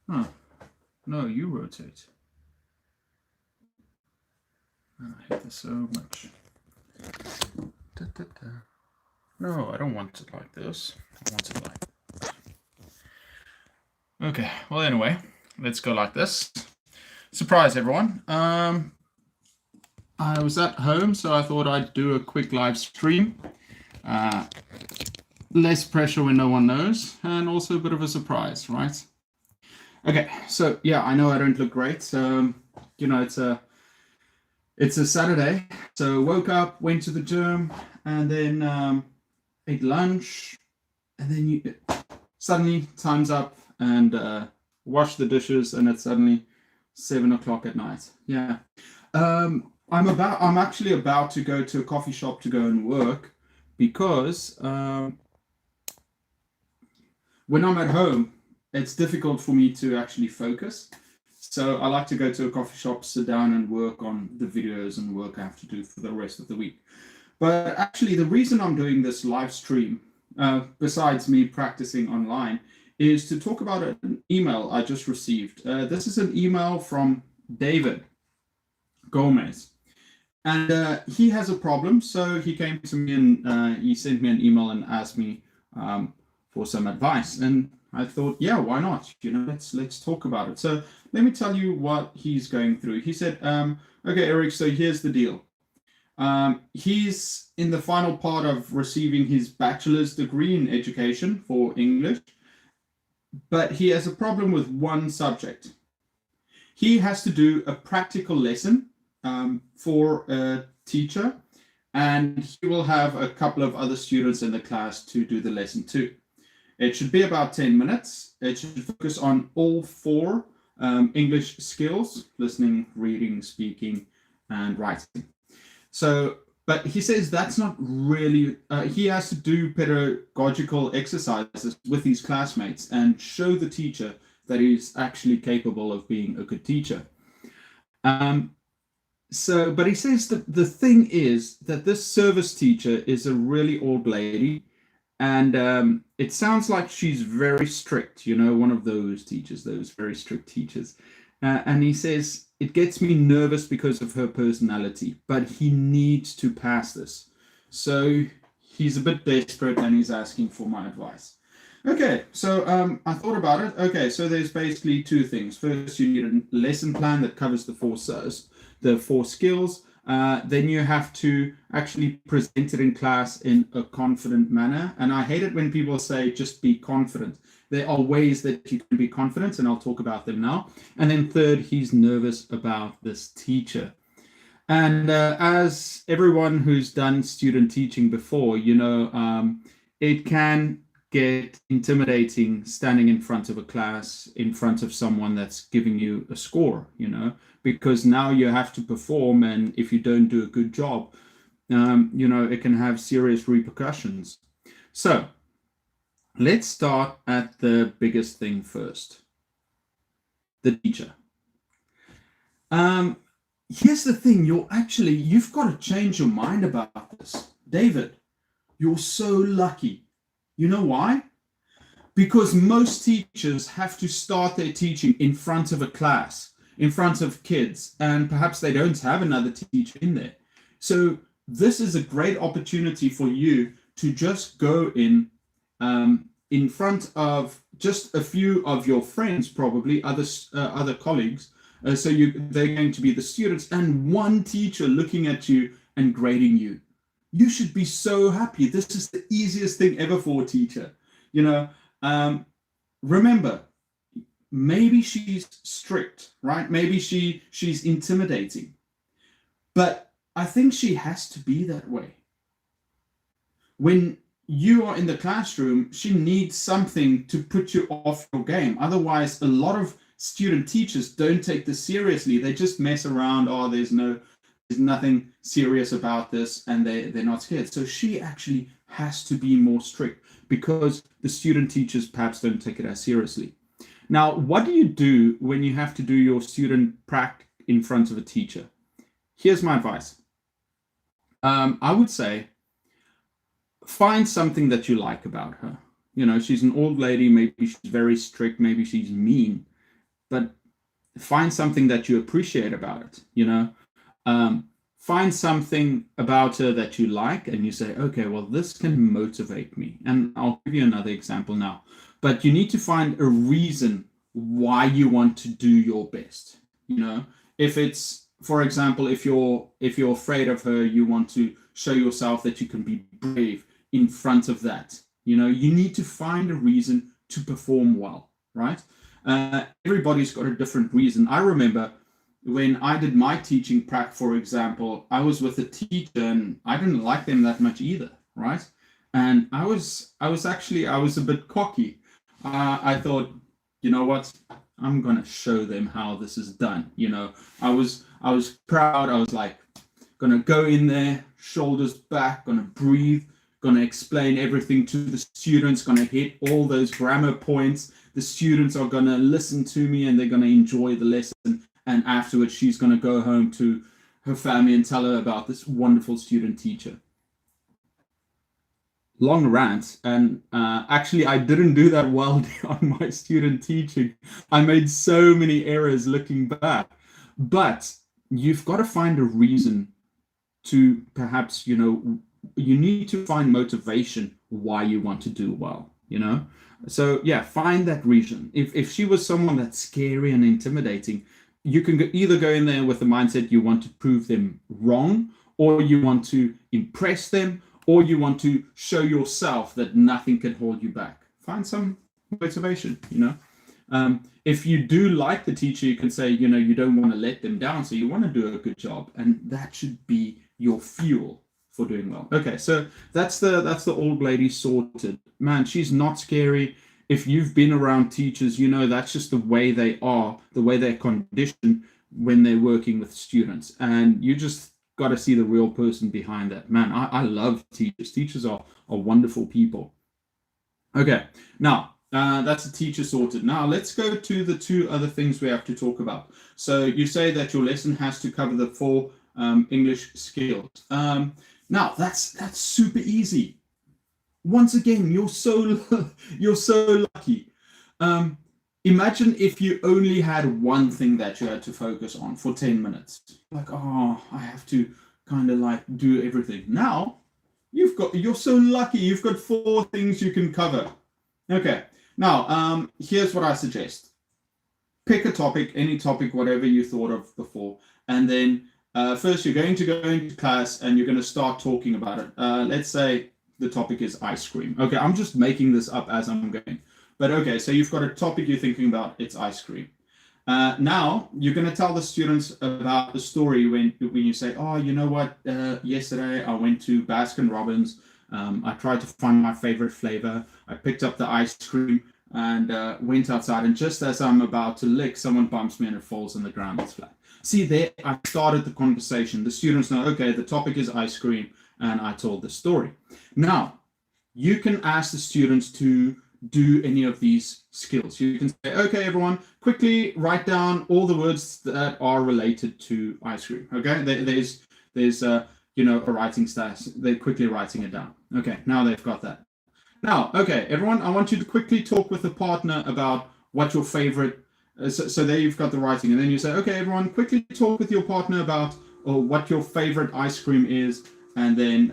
Oh, no, you rotate. Oh, I hate this so much. Da, da, da. No, I don't want it like this. I want it like... Okay, well, anyway, let's go like this. Surprise, everyone. I was at home, so I thought I'd do a quick live stream. Uh, Less pressure when no one knows, and also a bit of a surprise, right? Okay, so yeah, I know I don't look great. It's a Saturday, so woke up, went to the gym, and then ate lunch, and then suddenly time's up, and wash the dishes, and it's suddenly 7 o'clock at night. Yeah, I'm actually about to go to a coffee shop to go and work because when I'm at home, it's difficult for me to actually focus. So I like to go to a coffee shop, sit down and work on the videos and work I have to do for the rest of the week. But actually, the reason I'm doing this live stream, besides me practicing online, is to talk about an email I just received. This is an email from David Gomez. And he has a problem, so he came to me and he sent me an email and asked me for some advice. And I thought, yeah, why not? Let's talk about it. So let me tell you what he's going through. He said, okay, Eric, so here's the deal. He's in the final part of receiving his bachelor's degree in education for English, but he has a problem with one subject. He has to do a practical lesson for a teacher, and he will have a couple of other students in the class to do the lesson too. It should be about 10 minutes. It should focus on all four English skills: listening, reading, speaking, and writing. So, but he says that's not really, he has to do pedagogical exercises with his classmates and show the teacher that he's actually capable of being a good teacher. But he says that the thing is that this service teacher is a really old lady, and it sounds like she's very strict, one of those teachers, those very strict teachers. And he says, it gets me nervous because of her personality, but he needs to pass this. So he's a bit desperate and he's asking for my advice. Okay, so I thought about it. Okay, so there's basically two things. First, you need a lesson plan that covers the four skills. Then you have to actually present it in class in a confident manner. And I hate it when people say just be confident. There are ways that you can be confident, and I'll talk about them now. And then third, he's nervous about this teacher. And as everyone who's done student teaching before, it can get intimidating standing in front of a class, in front of someone that's giving you a score, because now you have to perform, and if you don't do a good job, it can have serious repercussions. So let's start at the biggest thing first: the teacher. Here's the thing: you've got to change your mind about this, David. You're so lucky. You know why? Because most teachers have to start their teaching in front of a class, in front of kids, and perhaps they don't have another teacher in there. So this is a great opportunity for you to just go in front of just a few of your friends, probably other colleagues. They're going to be the students and one teacher looking at you and grading you. You should be so happy. This is the easiest thing ever for a teacher. Remember, maybe she's strict, right? Maybe she's intimidating, but I think she has to be that way. When you are in the classroom, she needs something to put you off your game. Otherwise, a lot of student teachers don't take this seriously. They just mess around. Oh, there's nothing serious about this, and they're not scared. So she actually has to be more strict because the student teachers perhaps don't take it as seriously. Now, what do you do when you have to do your student prac in front of a teacher? Here's my advice. I would say find something that you like about her. She's an old lady, maybe she's very strict, maybe she's mean. but find something that you appreciate about it, find something about her that you like, and you say, okay, well, this can motivate me. And I'll give you another example now. But you need to find a reason why you want to do your best. If it's, for example, if you're afraid of her, you want to show yourself that you can be brave in front of that. You need to find a reason to perform well, right? Everybody's got a different reason. I remember when I did my teaching prac, for example, I was with a teacher and I didn't like them that much either, right? And I was a bit cocky. I thought, you know what? I'm gonna show them how this is done. I was proud. I was like, gonna go in there, shoulders back, gonna breathe, gonna explain everything to the students, gonna hit all those grammar points. The students are gonna listen to me and they're gonna enjoy the lesson. And afterwards, she's gonna go home to her family and tell her about this wonderful student teacher. Long rant, and actually I didn't do that well on my student teaching. I made so many errors looking back, but you've got to find a reason to perhaps, you need to find motivation why you want to do well, so yeah, find that reason. If she was someone that's scary and intimidating, you can either go in there with the mindset you want to prove them wrong, or you want to impress them, or you want to show yourself that nothing can hold you back. Find some motivation, If you do like the teacher, you can say, you don't want to let them down, so you want to do a good job, and that should be your fuel for doing well. Okay, so that's the old lady sorted. Man, she's not scary. If you've been around teachers, that's just the way they are, the way they're conditioned when they're working with students. And you just got to see the real person behind that. Man, I love teachers. Teachers are wonderful people. Okay, now that's the teacher sorted. Now let's go to the two other things we have to talk about. So you say that your lesson has to cover the 4 English skills. Now that's super easy. Once again, you're so lucky. Imagine if you only had one thing that you had to focus on for 10 minutes. Like, oh, I have to kind of like do everything. Now, you're so lucky. You've got 4 things you can cover. Okay. Now, here's what I suggest. Pick a topic, any topic, whatever you thought of before. And then first you're going to go into class and you're going to start talking about it. Let's say the topic is ice cream. Okay, I'm just making this up as I'm going. But okay, so you've got a topic you're thinking about, it's ice cream. Now, you're going to tell the students about the story when you say, oh, you know what, yesterday I went to Baskin-Robbins. I tried to find my favorite flavor. I picked up the ice cream and went outside. And just as I'm about to lick, someone bumps me and it falls on the ground. It's flat. See, there I started the conversation. The students know, okay, the topic is ice cream. And I told the story. Now, you can ask the students to do any of these skills. You can say, okay, everyone, quickly write down all the words that are related to ice cream. Okay, there's a writing stash. They're quickly writing it down. Okay, now they've got that. Now, okay, everyone, I want you to quickly talk with a partner about what your favorite. So there you've got the writing, and then you say, okay, everyone, quickly talk with your partner about what your favorite ice cream is. And then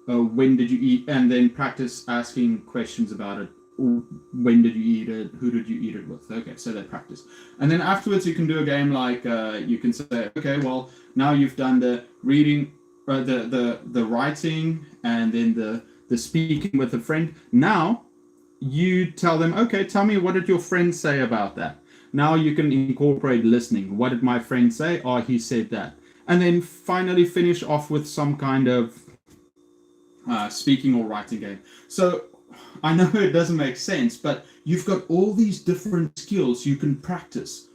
when did you eat? And then practice asking questions about it. When did you eat it? Who did you eat it with? Okay, so they practice. And then afterwards, you can do a game like you can say, okay, well, now you've done the reading, the writing, and then the speaking with a friend. Now you tell them, okay, tell me, what did your friend say about that? Now you can incorporate listening. What did my friend say? Oh, he said that. And then finally finish off with some kind of speaking or writing game. So I know it doesn't make sense, but you've got all these different skills you can practice.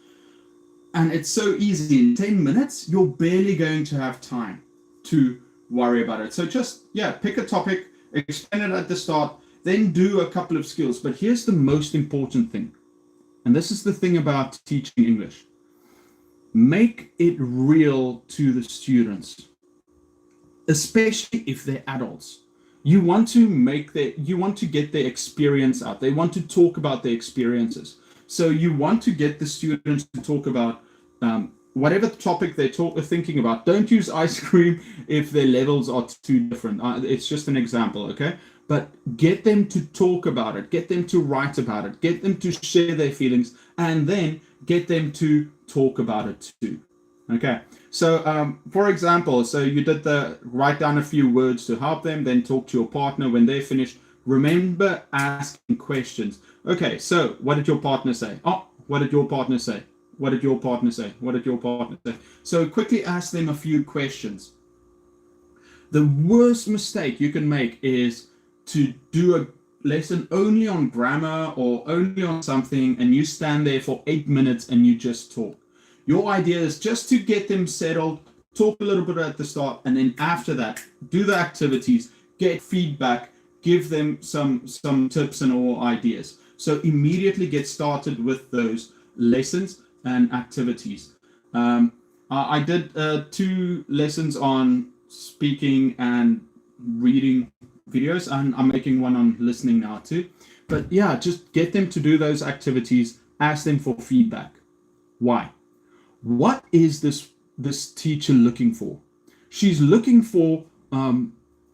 And it's so easy. In 10 minutes, you're barely going to have time to worry about it. So just, pick a topic, explain it at the start, then do a couple of skills. But here's the most important thing. And this is the thing about teaching English. Make it real to the students, especially if they're adults. You want to get their experience out. They want to talk about their experiences. So you want to get the students to talk about whatever topic they're thinking about. Don't use ice cream if their levels are too different. It's just an example, okay? But get them to talk about it, get them to write about it, get them to share their feelings, and then get them to talk about it too. Okay, so for example, so you did the write down a few words to help them, then talk to your partner when they're finished. Remember asking questions. Okay, so what did your partner say? Oh, what did your partner say? What did your partner say? What did your partner say? So quickly ask them a few questions. The worst mistake you can make is to do a lesson only on grammar or only on something, and you stand there for 8 minutes and you just talk. Your idea is just to get them settled, talk a little bit at the start, and then after that, do the activities, get feedback, give them some tips and or ideas. So immediately get started with those lessons and activities. I did 2 lessons on speaking and reading videos, and I'm making one on listening now too. But yeah, just get them to do those activities, ask them for feedback. Why? What is this teacher looking for? She's looking for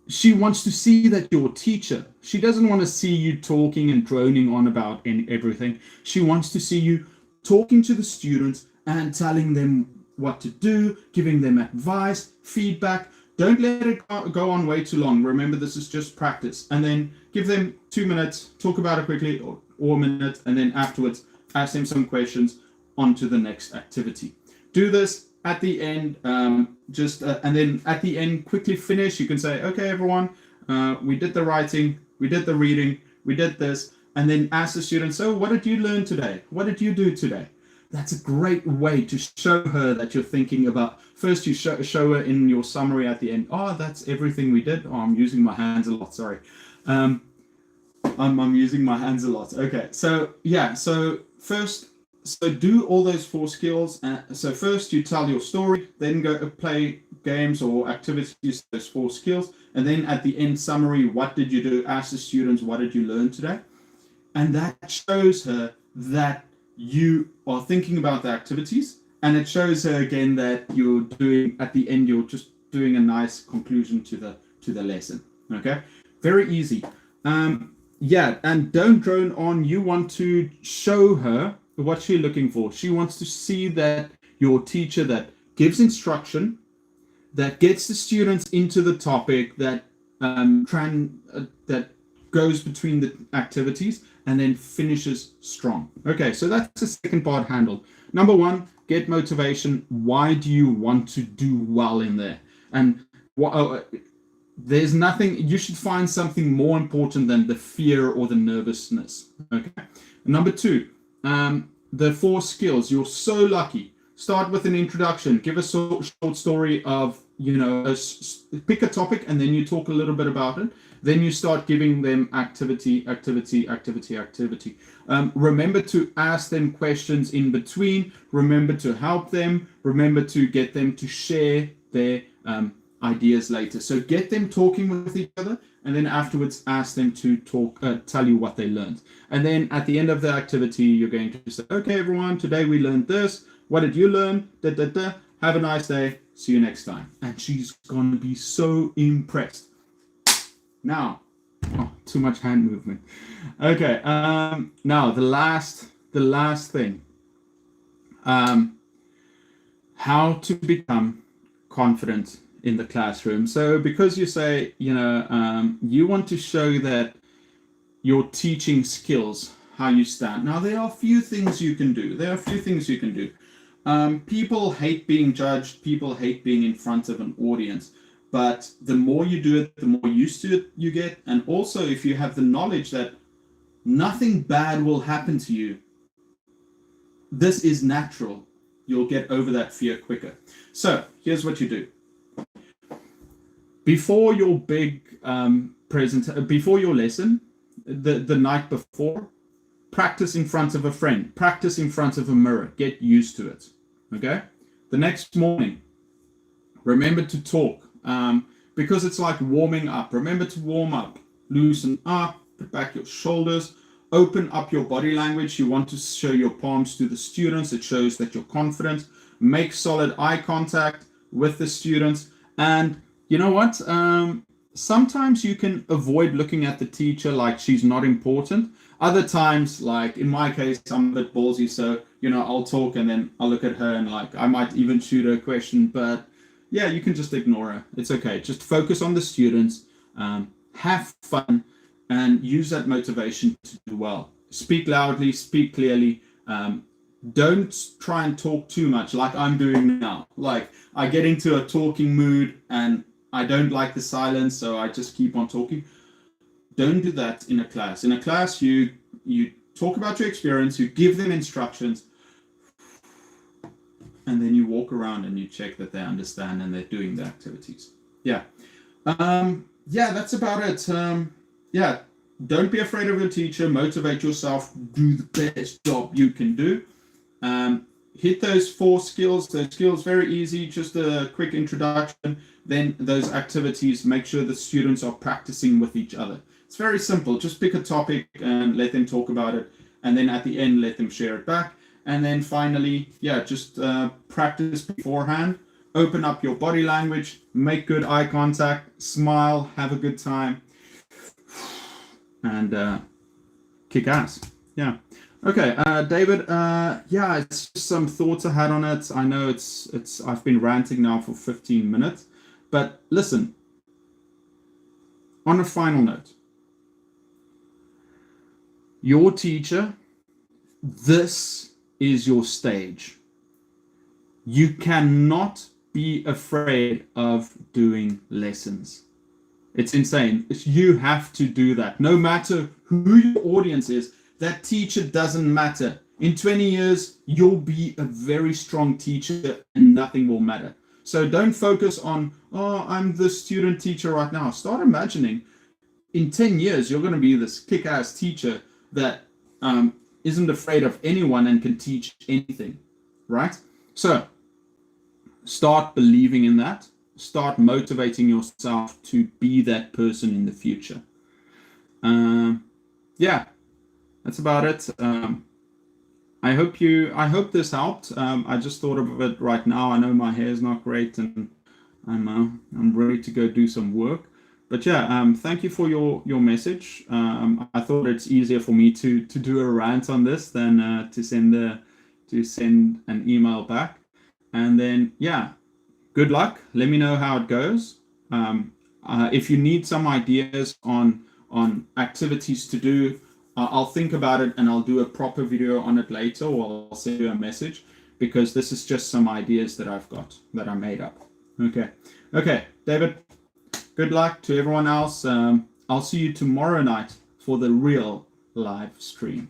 she wants to see that you're a teacher. She doesn't want to see you talking and droning on about everything. She wants to see you talking to the students and telling them what to do, giving them advice, feedback. Don't let it go on way too long. Remember, this is just practice. And then give them 2 minutes, talk about it quickly, or a minute, and then afterwards ask them some questions on to the next activity. Do this at the end, and then at the end, quickly finish. You can say, okay, everyone, we did the writing, we did the reading, we did this, and then ask the students, so what did you learn today? What did you do today? That's a great way to show her that you're thinking about. First, you show her in your summary at the end. Oh, that's everything we did. Oh, I'm using my hands a lot. Sorry. I'm using my hands a lot. Okay. So yeah. So first, so do all those 4 skills. So first you tell your story, then go play games or activities, those 4 skills. And then at the end summary, what did you do? Ask the students, what did you learn today? And that shows her that you are thinking about the activities, and it shows her again that you're doing, at the end, you're just doing a nice conclusion to the lesson. Okay, very easy. Yeah, and don't drone on. You want to show her what she's looking for. She wants to see that your teacher that gives instruction, that gets the students into the topic, that that goes between the activities, and then finishes strong. Okay, so that's the second part handled. Number 1, get motivation. Why do you want to do well in there? And there's nothing, you should find something more important than the fear or the nervousness. Okay. Number 2, the 4 skills. You're so lucky. Start with an introduction. Give a short story of, pick a topic, and then you talk a little bit about it. Then you start giving them activity. Remember to ask them questions in between. Remember to help them. Remember to get them to share their ideas later. So get them talking with each other, and then afterwards ask them to tell you what they learned. And then at the end of the activity, you're going to say, okay, everyone, today we learned this. What did you learn? Have a nice day. See you next time. And she's going to be so impressed. Now, too much hand movement. Okay. Now the last thing. How to become confident in the classroom. So because you say, you want to show that your teaching skills, how you stand. Now there are a few things you can do. People hate being judged. People hate being in front of an audience. But the more you do it, the more used to it you get. And also, if you have the knowledge that nothing bad will happen to you, this is natural. You'll get over that fear quicker. So here's what you do. Before your big before your lesson, the night before, practice in front of a friend. Practice in front of a mirror. Get used to it. Okay? The next morning, remember to talk. Because it's like warming up. Remember to warm up. Loosen up. Put back your shoulders. Open up your body language. You want to show your palms to the students. It shows that you're confident. Make solid eye contact with the students. And you know what? Sometimes you can avoid looking at the teacher like she's not important. Other times, like in my case, I'm a bit ballsy, so I'll talk and then I'll look at her and like I might even shoot her a question. But yeah, you can just ignore her. It's okay. Just focus on the students. Have fun and use that motivation to do well. Speak loudly, speak clearly. Don't try and talk too much like I'm doing now. Like I get into a talking mood and I don't like the silence, so I just keep on talking. Don't do that in a class. In a class, you talk about your experience, you give them instructions, and then you walk around and you check that they understand and they're doing the activities. Yeah. Yeah, that's about it. Yeah, don't be afraid of your teacher. Motivate yourself. Do the best job you can do. Hit those 4 skills. Those skills, very easy. Just a quick introduction. Then those activities, make sure the students are practicing with each other. It's very simple. Just pick a topic and let them talk about it. And then at the end, let them share it back. And then finally, yeah, just practice beforehand. Open up your body language. Make good eye contact. Smile. Have a good time. And kick ass. Yeah. Okay, David. Yeah, it's just some thoughts I had on it. I know it's. I've been ranting now for 15 minutes, but listen. On a final note, your teacher. This is your stage. You cannot be afraid of doing lessons. It's insane. You have to do that. No matter who your audience is, that teacher doesn't matter. In 20 years, you'll be a very strong teacher and nothing will matter. So don't focus on, oh, I'm the student teacher right now. Start imagining in 10 years, you're going to be this kick-ass teacher that isn't afraid of anyone and can teach anything, right? So start believing in that. Start motivating yourself to be that person in the future. Yeah, that's about it. I hope this helped. I just thought of it right now. I know my hair is not great and I'm ready to go do some work. But yeah, thank you for your message. I thought it's easier for me to do a rant on this than to send an email back. And then yeah, good luck. Let me know how it goes. If you need some ideas on activities to do, I'll think about it and I'll do a proper video on it later, or I'll send you a message, because this is just some ideas that I've got that I made up. Okay, David. Good luck to everyone else. I'll see you tomorrow night for the real live stream.